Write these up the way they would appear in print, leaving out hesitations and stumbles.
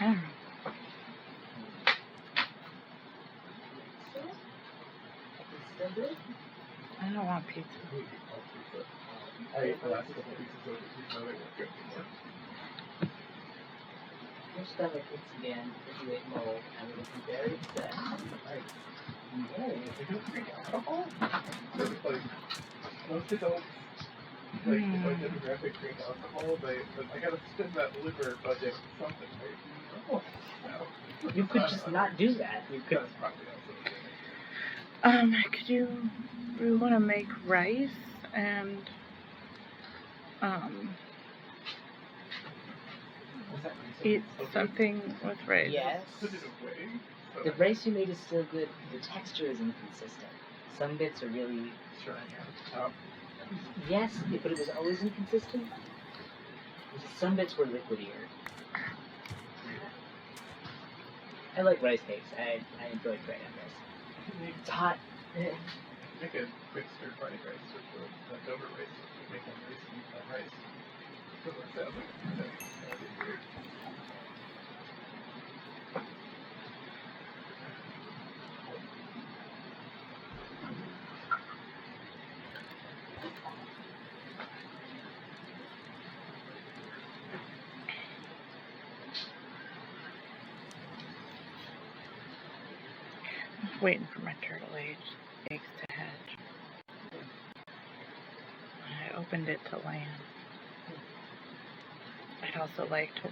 I don't know. I don't want pizza. I ate the last couple pieces of pizza. They weren't good anymore. Your stomach hits again if you ate mold, and it would be very upset. No, they don't drink alcohol. Like, most adults, like, in my demographic drink alcohol, but I gotta spend that liver budget on something, right? Oh, no. You could just not do that. You could. That's probably also Could you, we want to make rice and, eat something with rice. Yes. put it away. So The rice you made is still good. The texture is inconsistent. Some bits are really. Sure, yeah. Yes, but it was always inconsistent. Some bits were liquidier. I like rice cakes. I enjoy bread and rice. It's hot. Make a quick stir-fry rice with the leftover rice. Make one rice and eat that rice. So that sounds like that'd be weird. Waiting for my turtle eggs to hatch. I opened it to land. I'd also like to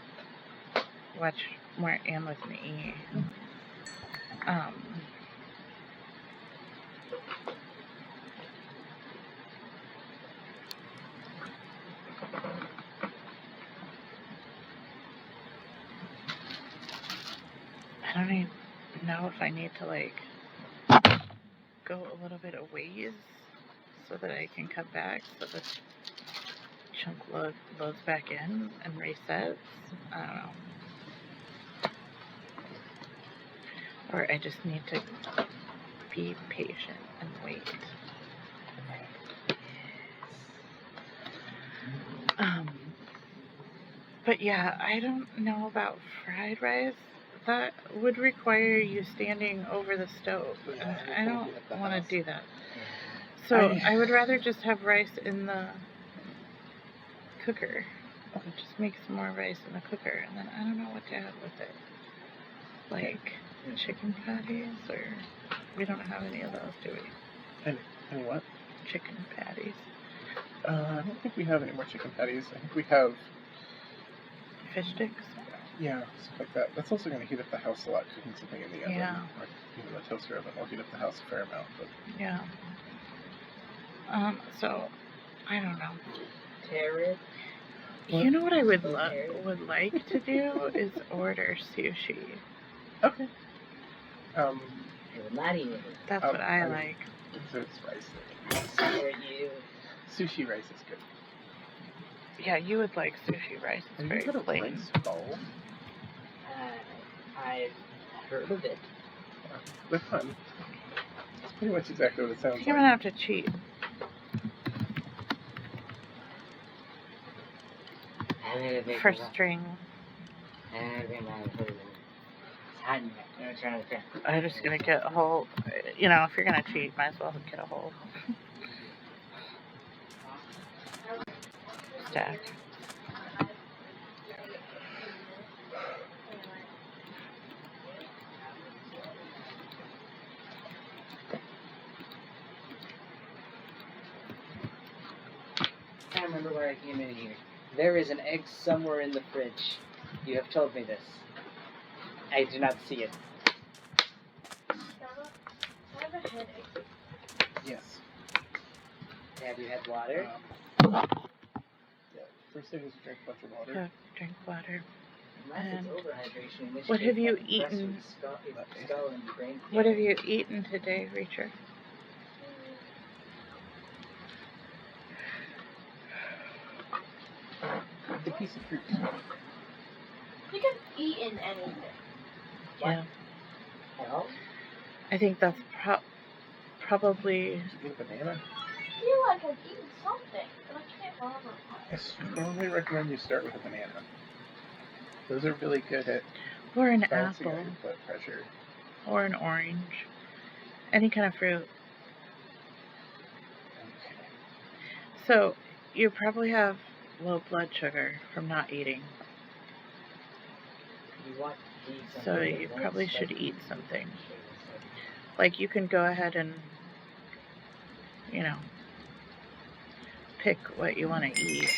watch more Anne with me. I don't even know if I need to like go a little bit of ways so that I can cut back so the chunk loads back in and resets. I don't know. Or I just need to be patient and wait. But yeah, I don't know about fried rice. That would require you standing over the stove. And I don't want to do that. So I would rather just have rice in the cooker. Just make some more rice in the cooker, and then I don't know what to add with it. Like chicken patties, or we don't have any of those, do we? Any what? Chicken patties. I don't think we have any more chicken patties. I think we have fish sticks. Yeah, stuff like that. That's also going to heat up the house a lot, cooking something in the oven. Yeah. Or even the toaster oven will heat up the house a fair amount. But yeah. So, I don't know. Carrot. You know what I would like to do is order sushi. Okay. That's what I like. So it's rice. You. Sushi rice is good. Yeah, you would like sushi rice. It's very plain. Rice bowl? I've heard of it. They're fun. It's pretty much exactly what it sounds like. You're gonna have to cheat. First string. I'm just gonna get a whole. You know, if you're gonna cheat, might as well get a whole stack. I remember where I came in here. There is an egg somewhere in the fridge. You have told me this. I do not see it. I have a headache. Yes. Have you had water? Yeah. First thing is to drink a bunch of water. Yeah, drink water. Unless it's overhydration, in which what case have you that eaten? compressor skull and brain What have you eaten today, Reacher? The piece of fruit. You can eat in anything. Yeah. Hell? I think that's probably. Did you eat a banana? I feel like I've eaten something, but I can't remember what. I strongly recommend you start with a banana. Those are really good at Or an balancing apple. out your blood pressure. Or an orange. Any kind of fruit. Okay. So, you probably have low blood sugar from not eating. You want to eat something So that you won't probably spike should your eat something. blood sugar, so- Like, you can go ahead and, you know, pick what you want to eat.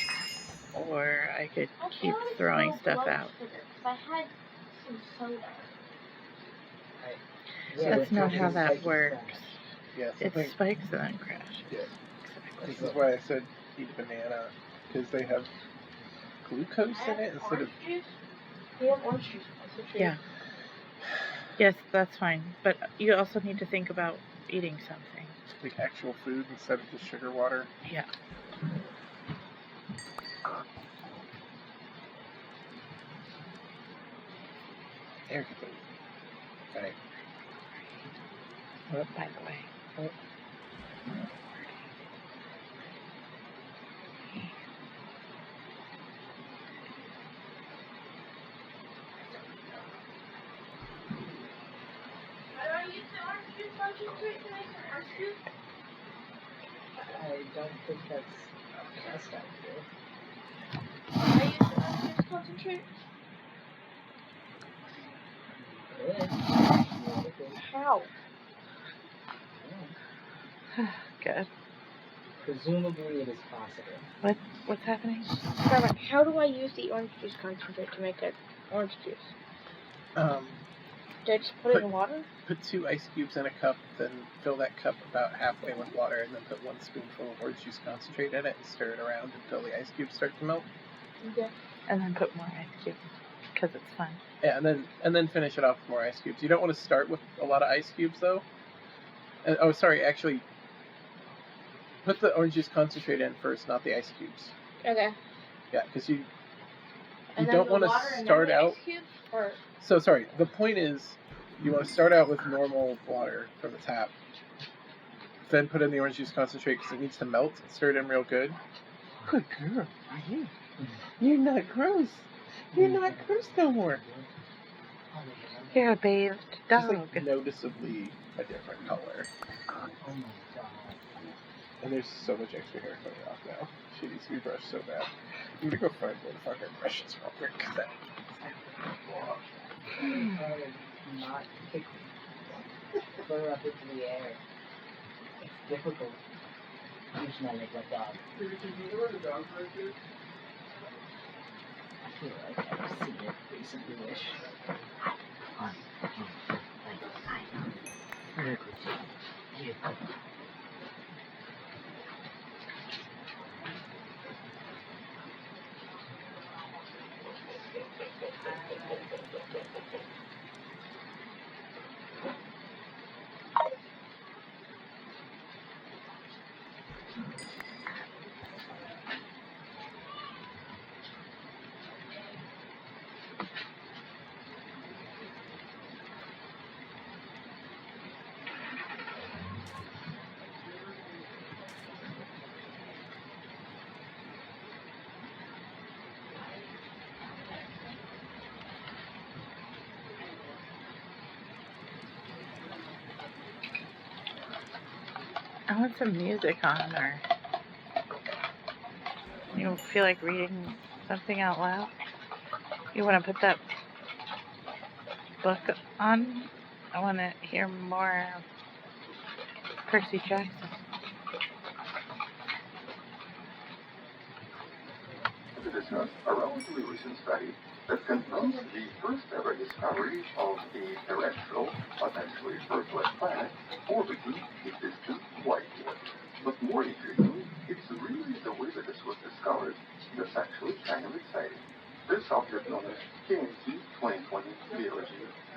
Or I could I keep thought it's throwing low stuff blood out. sugar, 'cause I had some soda. Yeah, That's but not it how is that spiking works. crash. Yeah, It something. spikes and then crashes. Yeah. Exactly. This is why I said eat a banana, because they have glucose in it instead of. Orange juice? We have orange juice. Concentrate. Yeah. Yes, that's fine. But you also need to think about eating something. Like actual food instead of just sugar water. Yeah. There you go. Right. By the way. Oh. How do I use the orange juice concentrate to make an orange juice? I don't think that's the best idea. I use the orange juice concentrate? Good. How? Good. Presumably it is possible. What's happening? Grandma, how do I use the orange juice concentrate to make an orange juice? Do I just put it in water? Put 2 ice cubes in a cup, then fill that cup about halfway with water, and then put 1 spoonful of orange juice concentrate in it and stir it around until the ice cubes start to melt. Okay. And then put more ice cubes. Because it's fun. Yeah, and then finish it off with more ice cubes. You don't want to start with a lot of ice cubes though. Actually, put the orange juice concentrate in first, not the ice cubes. Okay. Yeah, because you And then don't the want water to and start then the out. ice cubes? Or So sorry. The point is, you want to start out with normal water from the tap. Then put in the orange juice concentrate because it needs to melt. Stir it in real good. Good girl. You're not gross. You're not gross no more. You're a bathed Just dog. like noticeably a different color. Oh my god. And there's so much extra hair coming off now. She needs to be brushed so bad. I'm gonna go find where the fucking brushes real quick. Not kick her up into the air. It's difficult. Usually I make like dog. Did you know where the dog bird is? I feel like I've seen it recently-ish. I want some music on, or you feel like reading something out loud? You want to put that book on? I want to hear more of Percy Jackson. To discuss a relatively recent study that confirms the first ever discovery of a terrestrial, potentially Earth-like planet orbiting a distant white dwarf. But more intriguing, it's really the way that this was discovered that's actually kind of exciting. This object known as KMT 2020 BLG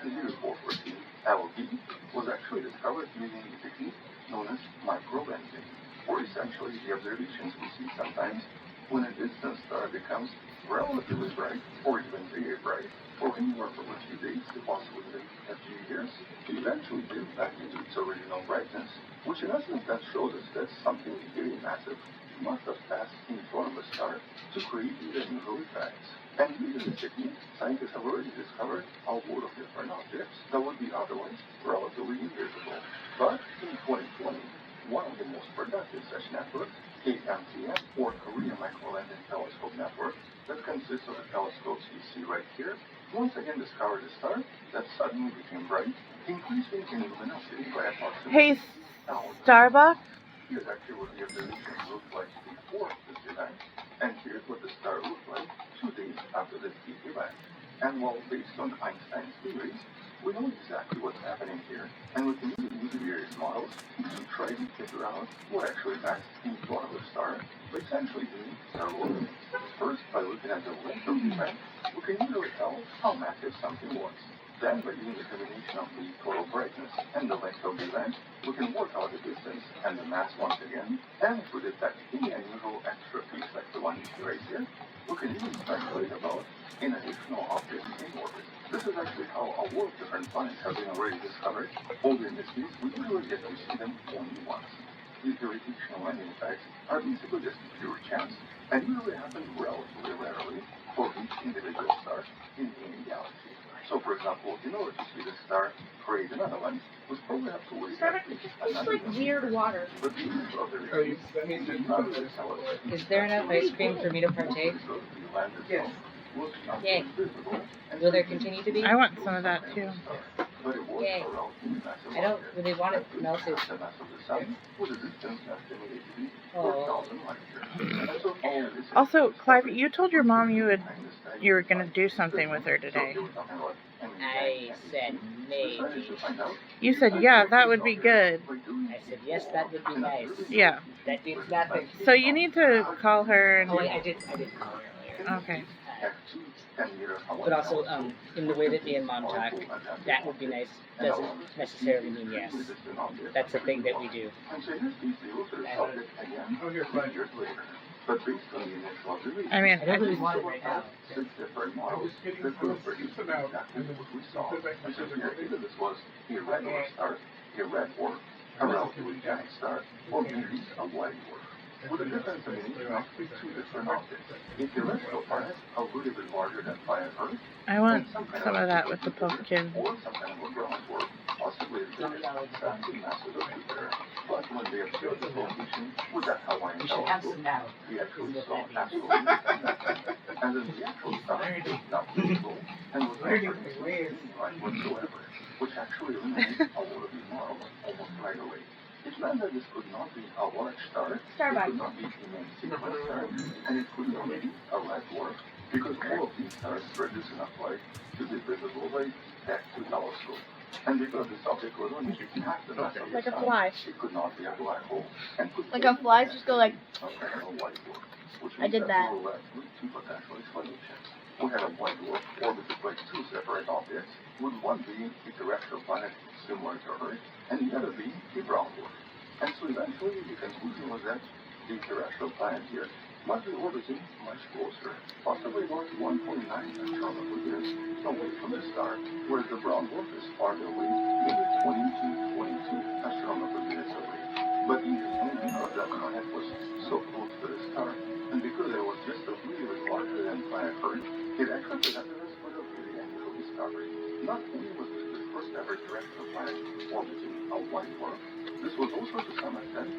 0414 LD was actually discovered using a technique known as microlensing, or essentially the observations we see sometimes when a distant star becomes relatively bright, or even very bright, for anywhere from a few days to possibly a few years, to eventually get back into its original brightness, which in essence that shows us that something very massive must have passed in front of a star to create these unusual effects. And using this technique, scientists have already discovered a world of different objects that would be otherwise relatively invisible. But in 2020, one of the most productive such networks, KMTN, or Korea Microlensing Telescope Network, that consists of the telescopes you see right here, once again discovered a star that suddenly became bright, increasing in luminosity by approximately Hey, 1,000. Starbucks. Here's actually what the observation looked like before this event, and here's what the star looked like 2 days after this big event. And while based on Einstein's theories, we know exactly what's happening here, and we can even use various models to try to figure out what actually passed in front of the star by essentially doing star orbit. First, by looking at the length of the event, we can usually tell how massive something was. Then, by using the combination of the total brightness and the length of the event, we can work out the distance and the mass once again. And if we detect any unusual extra piece like the one you see right here, we can even speculate about an additional object in orbit. This is actually how a world of different planets have been already discovered, although in this case, we usually get to see them only once. These gravitational landing effects are basically just pure chance, and usually happen relatively rarely for each individual star in any galaxy. So, for example, in order to see this star create another one, we probably have to wait Starbucks, at least it just tastes another like weird water. But these other Oh, that means it's not really solid. Is there enough ice cream for me to partake? Yes. Yay. Will there continue to be? I want some of that too. Yay. I don't really want it melted. Oh. Also, Clive, you told your mom you were gonna do something with her today. I said maybe. You said, yeah, that would be good. I said yes, that would be nice. Yeah. That means nothing. So you need to call her and. Oh, I did call her earlier. Okay. But also, in the way that me and Mom talk, that would be nice doesn't necessarily mean yes. That's a thing that we do. Oh, you're fine. But based on the initial observation, I mean, I don't really want it right now. six different I models was getting that could produce them out, exactly and then what we saw. put it back Which is together. either this was a red dwarf star, a red dwarf, a relatively giant star, or maybe a white dwarf. With a different combination of two different objects. A terrestrial planet a little bit larger than planet Earth, I want some of that with the pumpkin. or some kind of a ground dwarf, possibly as big as the masses of Jupiter. But when they observed the location with that Hawaiian We should have telescope, some now. we actually saw absolutely nothing. And then the actual star was not visible and was not producing any light whatsoever, which actually eliminates a lot of these models almost right away. It meant that this could not be a large star, it Starbucks. could not be a main sequence star, and it could not be a red dwarf, because all of these stars produce enough light to be visible by that two telescope. And because this object was only half the mass of the Like a sun, fly. it could not be a black hole, and could Like a fly, just go like. a white dwarf, which I means did that. we were left with two potential explanations. We had a white dwarf orbited by two separate objects, with one being a terrestrial planet similar to Earth, and the other being a brown dwarf. And so eventually the conclusion was that the terrestrial planet here must be orbiting much closer, possibly about 1.9 astronomical years away from the star, whereas the brown dwarf is farther away, maybe 20 to 22 astronomical units away. But interestingly, because that planet was so close to the star, and because it was just a really larger than planet Earth, it actually presented us with a really unusual discovery. Not only was this the first ever terrestrial planet orbiting a white dwarf, this was also to some extent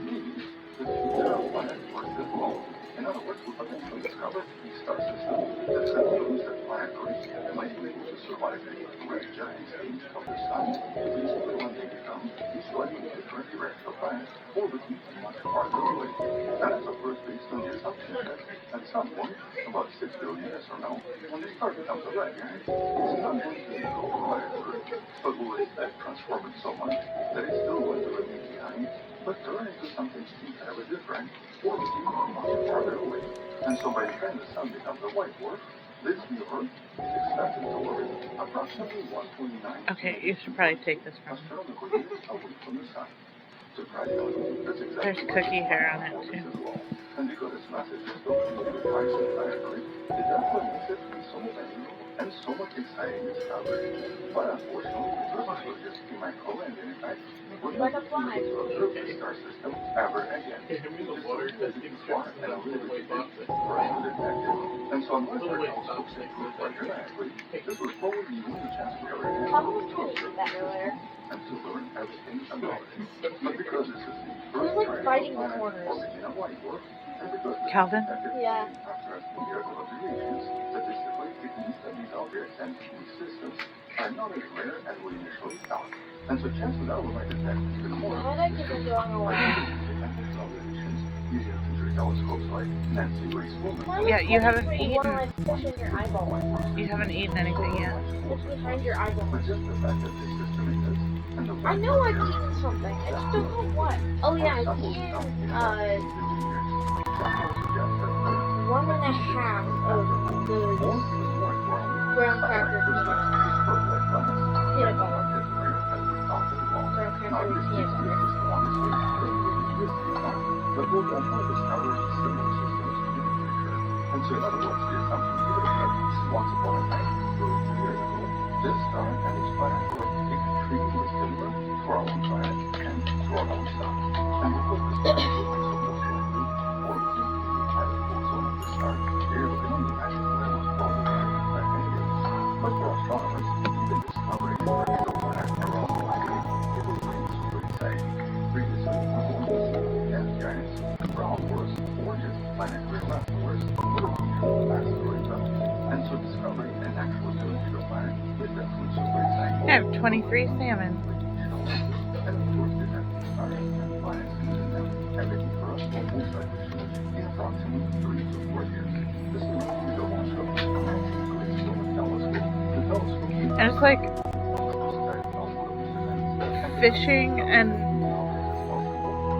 maybe the future of planet Earth as well. In other words, we potentially discovered a star system that confirms that planet Earth might be able to survive the red giant stage of the sun, basically when they become a slightly different terrestrial planet, orbiting much farther away. And that's of course based on the assumption that at some point, about 6 billion years from now, when the star becomes a red giant, it's not going to go to planet Earth, but will instead transform it so much that it's still going to remain behind, but turn into something entirely different, orbiting much farther away. And so by the time the sun becomes a white dwarf, this new Earth is expected to orbit approximately 1.9 Okay, you should probably take this from. astronomical units away from the sun. Surprisingly, that's exactly There's cookie hair on it what too. as well. And because its mass is just over the price of planet Earth, it therefore makes it so unusual and so much exciting discovery. But unfortunately, this was just chemical and in fact, we're not able to observe the star system ever again. Okay, hand me the water because it keeps Water getting and a little bit box it. for us to detect it. And so unless Oh, our wait, telescope stop. simply quite dramatically, this was probably the only chance we ever had How was trying to do that earlier? and to learn everything about it. But because this is the Who's first like fighting the planet corners? orbiting a white dwarf, and because this Calvin? is detected Yeah. after a few years of observations, statistically it means that these objects and these systems are not as rare as we initially thought. And so chances are we might detect even more. My headache isn't going away. Using future telescopes like Nancy Grace Woman. Yeah, you haven't One eaten. like fish in your eyeball. You haven't eaten anything yet. It's behind your eyeball. But just the fact that this system exists and the I know I've eaten something. I just don't know what. Oh yeah, I've eaten 1.5 of those brown cracker peanut butter. Brown cracker with peanut butter. But we'll definitely discover similar systems in the future. And so in other words, the assumption here is that once upon a time, 2 years ago, this star and its planet were extremely similar to our own planet and to our own sun. And because the star is so most likely, or seems to be the particle zone of the star, there can only imagine where it was probably by many years. But for astronomers, even discovering a exoplanet around the planet, it was really super exciting. Previously, we only seen gas giants, brown dwarfs, or just planetary leftovers, little asteroid belt. And so discovering an actual celestial planet is definitely super exciting. I have 23 salmon. And of course, detecting stars and planets using them, everything for us will most likely finish in approximately 3 to 4 years. This is the launch of the Nancy Grace Woman telescope. The telescope And it's like fishing and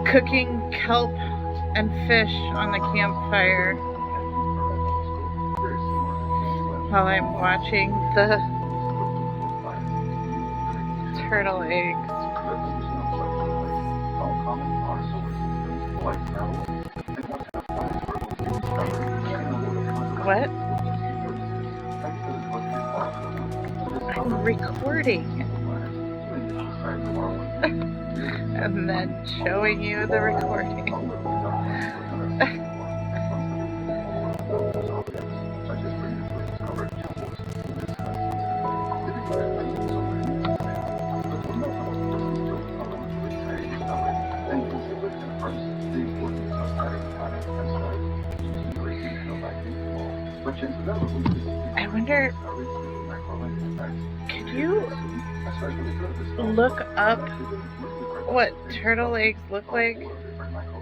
cooking kelp and fish on the campfire while I'm watching the turtle eggs. What? I'm recording and then showing you the recording. I wonder, could you look up what turtle eggs look like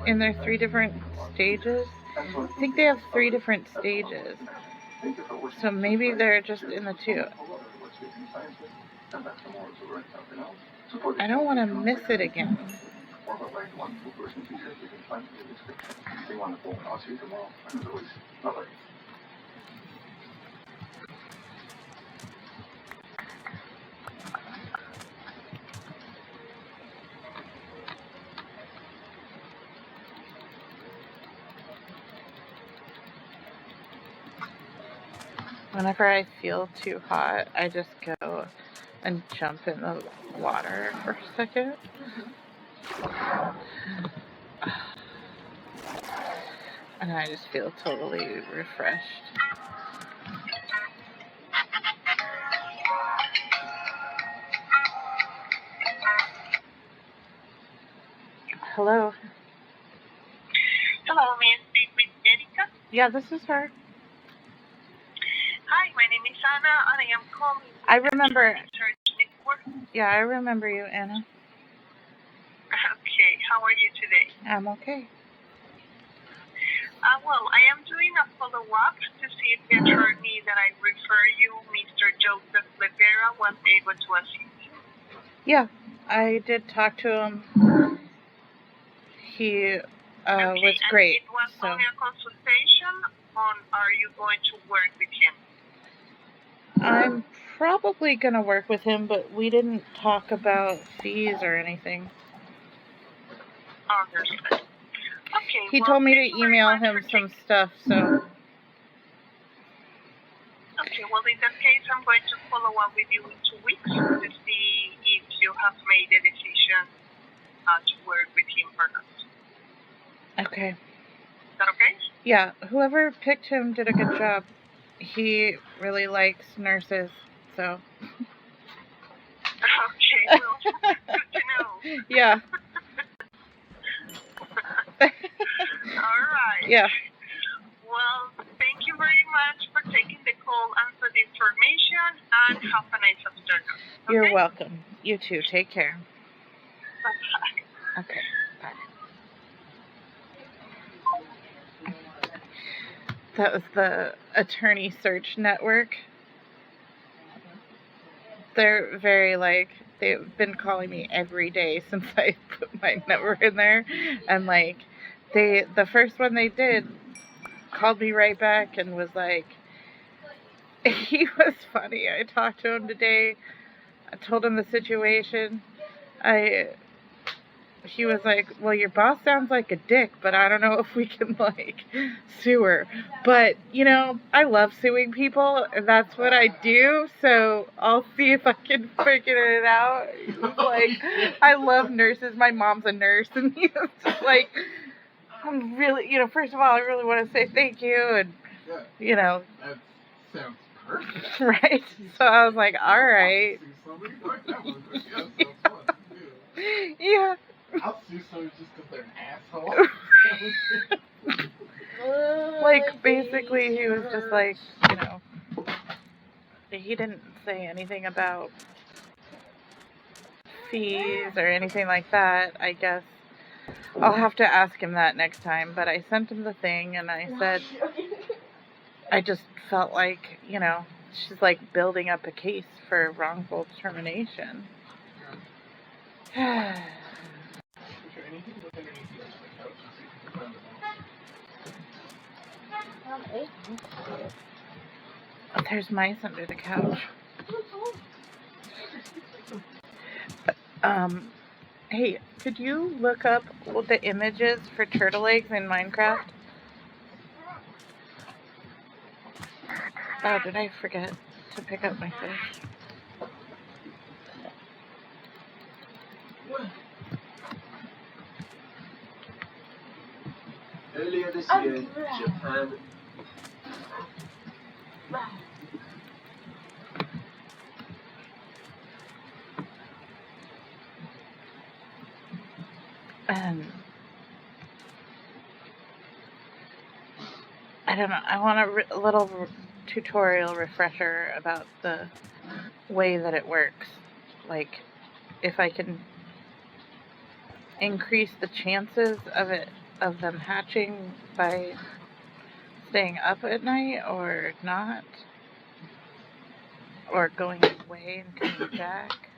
in their 3 different stages? I think they have 3 different stages. So maybe they're just in the 2. I don't want to miss it again. I'll see you tomorrow. As always, bye-bye. Whenever I feel too hot, I just go and jump in the water for a second. And I just feel totally refreshed. Hello. Hello, may I speak with Erika? Yeah, this is her. Hi, my name is Anna, and I am calling. I remember. Research Network. Yeah, I remember you, Anna. Okay, how are you today? I'm okay. Well, I am doing a follow-up to see if the attorney that I refer you, Mr. Joseph Rivera, was able to assist you. Yeah, I did talk to him. He Okay, was great. And it was So only a consultation, or are you going to work with him? I'm probably gonna work with him, but we didn't talk about fees or anything. Understood. Okay. He well, told me thank to you very email much him for some stuff, so Okay, well, if that case, I'm going to follow up with you in 2 weeks to see if you have made a decision to work with him or not. Okay. Is that okay? Yeah, whoever picked him did a good job. He really likes nurses, so. Okay, well, good to know. Yeah. All right. Yeah. Well, thank you very much for taking the call and for the information, and have a nice afternoon. Okay? You're welcome. You too. Take care. Bye-bye. Okay. Bye. That was the Attorney Search Network. They're very like, they've been calling me every day since I put my number in there. And like, the first one they did called me right back and was like, he was funny. I talked to him today. I told him the situation. He was like, well, your boss sounds like a dick, but I don't know if we can, like, sue her. But, you know, I love suing people, and that's what I do, so I'll see if I can figure it out. He was like, I love nurses. My mom's a nurse, and he was just like, I'm really, you know, first of all, I really want to say thank you, and, you know. That sounds perfect. Right? So I was like, all right. Yeah. I'll sue someone just because they're an asshole. Like, basically, he was just like, you know, he didn't say anything about fees or anything like that. I guess I'll have to ask him that next time, but I sent him the thing and I said, I just felt like, you know, she's like building up a case for wrongful termination. Anything look underneath the edge of the couch and see if you can find the ball. There's mice under the couch. Hey, could you look up the images for turtle eggs in Minecraft? Oh, did I forget to pick up my fish? Earlier this year, Japan. I don't know. I want a little tutorial refresher about the way that it works. Like, if I can increase the chances of them hatching by staying up at night or not, or going away and coming back.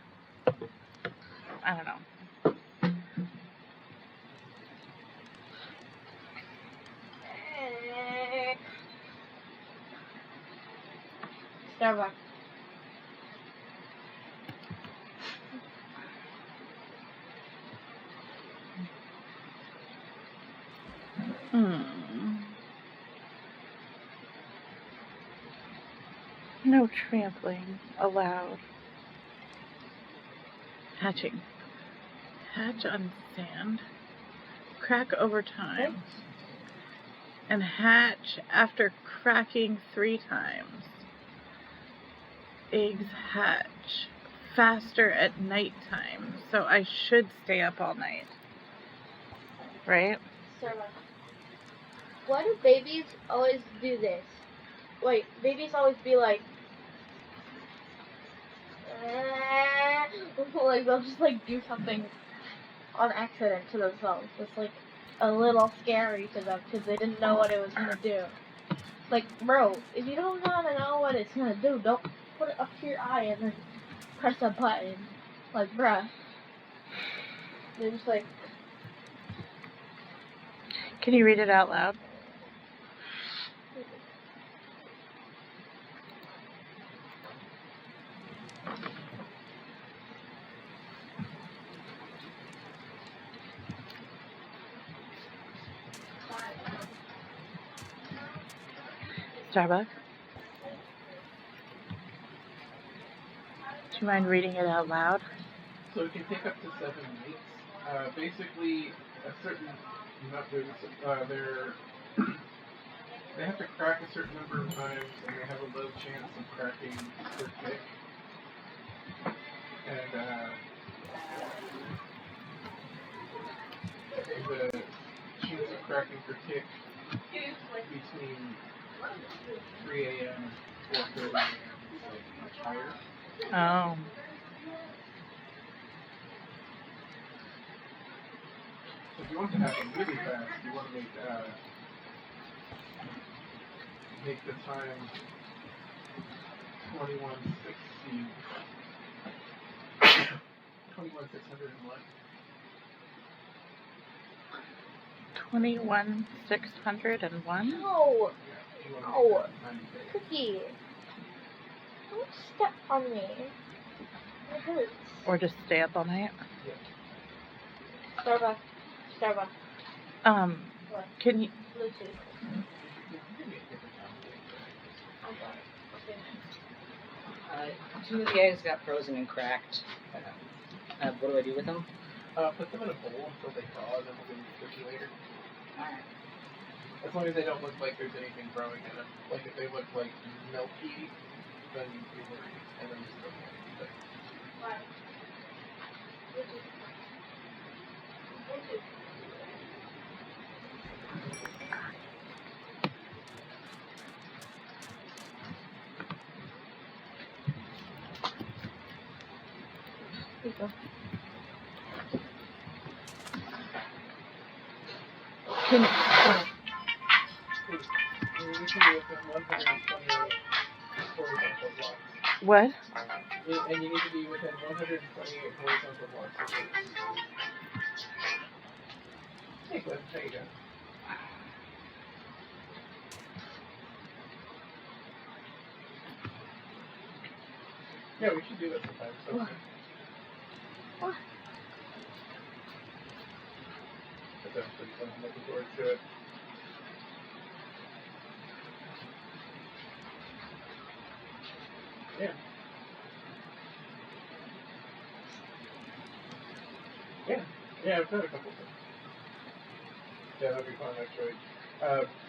I don't know. Starbucks. No trampling allowed. Hatching. Hatch on sand. Crack over time. And hatch after cracking 3 times. Eggs hatch faster at nighttime, so I should stay up all night. Right? Starbucks. Why do babies always do this? Wait, babies always be like, like they'll just like do something on accident to themselves. It's like a little scary to them because they didn't know what it was gonna do. Like, bro, if you don't wanna know what it's gonna do, don't put it up to your eye and then press a button. Like, bruh. They're just like, Can you read it out loud? Starbucks? you mind reading it out loud? So it can take up to 7 weeks. Basically, a certain they have to crack a certain number of times, and they have a low chance of cracking per tick. And the chance of cracking per tick between 3 a.m. and 4:30 a.m. is like much higher. Oh. So if you want to happen really fast, you want to make the time 21,601. 21,601? No! Yeah, you want to No. make that 90 days. Cookie! Don't step on me. It hurts. Or just stay up all night? Starbucks. Starbucks. What? Can you... Bluetooth. Okay. Two of the eggs got frozen and cracked. What do I do with them? Put them in a bowl until they thaw, and then we'll give them to the refrigerator. Alright. As long as they don't look like there's anything growing in them. Like if they look like milky, then you worry, and then you still can't eat it. What? Bluetooth. Bluetooth. Here you go. Can, You need to be within 128 horizontal blocks. what? And you need to be within 128 horizontal blocks of it. Hey, Glenn, how you doing? Yeah, we should do that sometime. So. What? But that's pretty fun. I'm looking forward to it. Yeah. Yeah, I've done a couple things. Yeah, that'd be fun actually.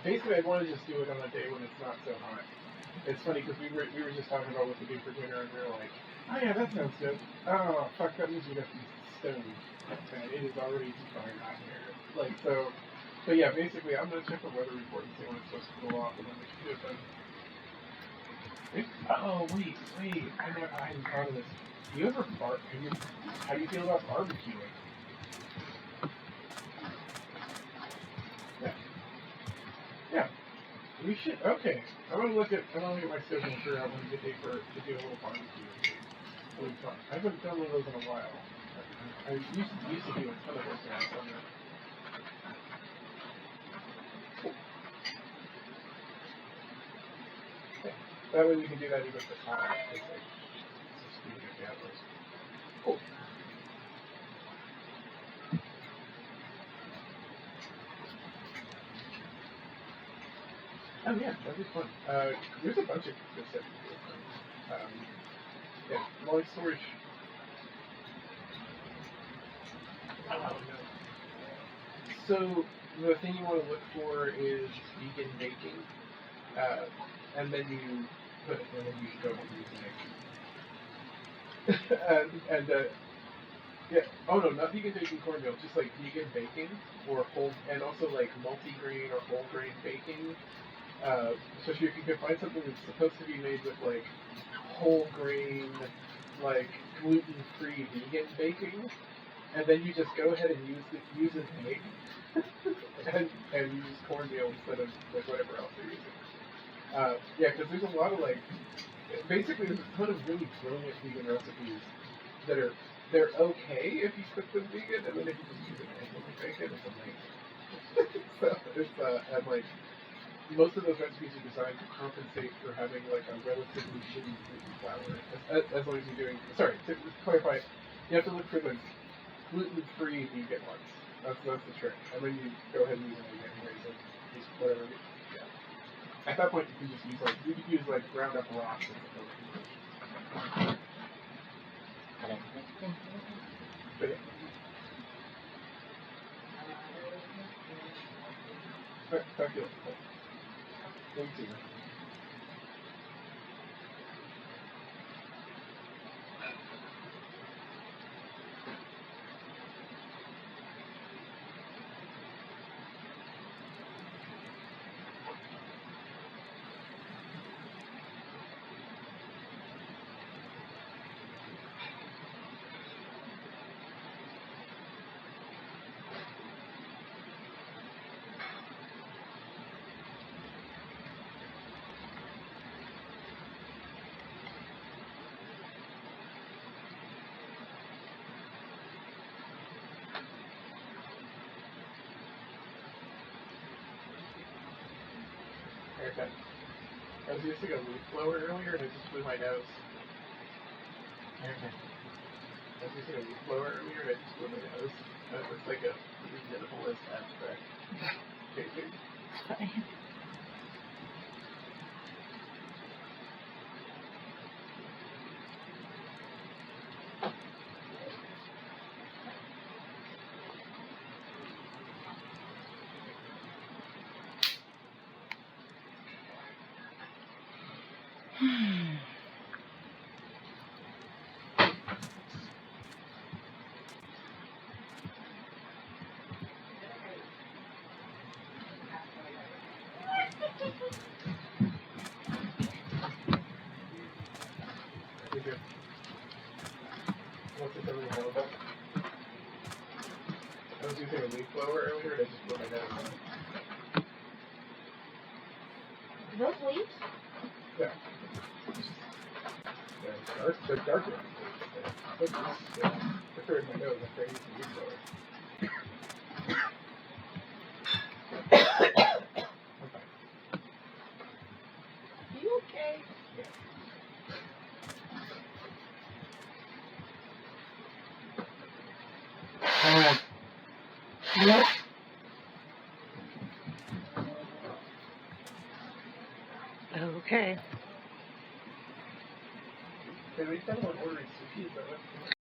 Basically, I want to just do it on a day when it's not so hot. It's funny because we were just talking about what to do for dinner, and we were like, oh yeah, that sounds good. Oh fuck, that means we have to stone. And it is already too fucking hot here. Like so. But yeah, basically, I'm gonna check the weather report and see when it's supposed to cool off, and then we can do it then. Oh wait, I hadn't thought of this. Do you ever how do you feel about barbecuing? Yeah. We should. Okay. I'm gonna look at my schedule and figure out when's a good day to do a little barbecue. Really fun. I haven't done one of those in a while. I used to do a ton of those around summer. Yeah. That way we can do that even if it's hot. It's like it's stupid if you have those. Cool. Oh yeah, that'd be fun. There's a bunch of good stuff you can do. Yeah, long storage. Oh no. So the thing you want to look for is vegan baking, and then you go and use it. Yeah. Oh no, not vegan baking cornmeal, just like vegan baking or whole, and also like multi-grain or whole grain baking. Especially if you can find something that's supposed to be made with like whole grain, like gluten-free vegan baking, and then you just go ahead and use an egg and use cornmeal instead of like whatever else you're using. Yeah, because there's a lot of like, basically there's a ton of really brilliant vegan recipes that they're okay if you cook them vegan, and then if you just use an egg when you bake it, it's amazing. So it's and like. Most of those recipes are designed to compensate for having like a relatively shitty gluten flour. As long as you're doing, sorry, to clarify, you have to look for the gluten-free vegan ones. That's the trick. And then you go ahead and use them anyways, and just whatever. Yeah. At that point, you could just use like ground up rocks. Talk to you. Thank you. Haircut. I was using a leaf blower earlier and it just blew my nose. Haircut. I was using a leaf blower earlier and it just blew my nose. It looks like a minimalist abstract painting. It's fine. Pretty good. What's it everyone know about? I was using a leaf blower earlier and it just blew my nose. Those leaves? Yeah. They're darker. They're hurting my nose after I use the leaf blower. I'm fine. You okay? Okay. At least I don't want ordering sushi, but